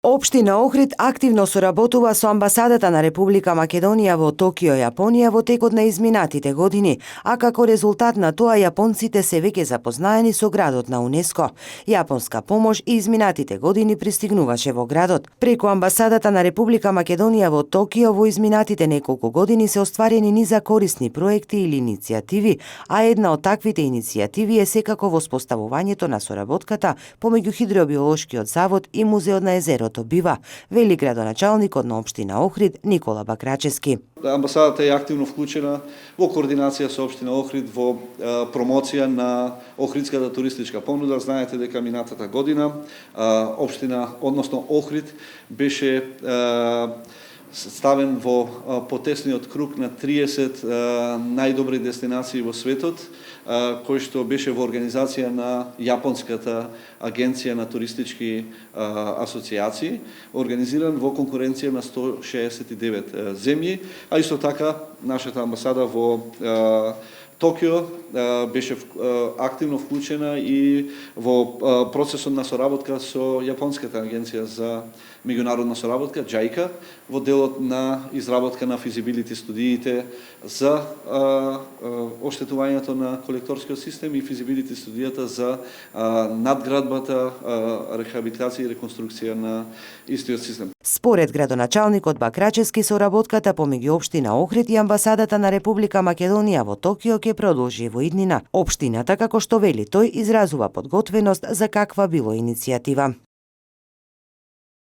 Општина Охрид активно соработува со амбасадата на Република Македонија во Токио, Јапонија во текот на изминатите години, а како резултат на тоа јапонците се веќе запознаени со градот на УНЕСКО. Јапонска помош и изминатите години пристигнуваше во градот. Преку амбасадата на Република Македонија во Токио во изминатите неколку години се остварени низа корисни проекти или иницијативи, а една од таквите иницијативи е секако воспоставувањето на соработката помеѓу Хидробиолошкиот завод и Музеот на езерото Бива, вели градоначалникот на општина Охрид Никола Бакрачевски. Амбасадата е активно вклучена во координација со општина Охрид во промоција на охридската туристичка понуда. Знаете дека минатата година општина, односно Охрид, беше ставен во потесниот круг на 30 најдобри дестинации во светот, кој што беше во организација на Јапонската агенција на туристички асоциации, организиран во конкуренција на 169 земји, а исто така нашата амбасада во Токио беше активно вклучена и во процесот на соработка со Јапонската агенција за меѓународна соработка, JICA, во делот на изработка на физибилити студиите за оштетувањето на колекторскиот систем и физибилити студијата за надградбата, рехабилитација и реконструкција на истиот систем. Според градоначалникот Бакрачевски, соработката помеѓу општина Охрид и амбасадата на Република Македонија во Токио ќе продолжи во иднина. Општината, како што вели тој, изразува подготвеност за каква било иницијатива.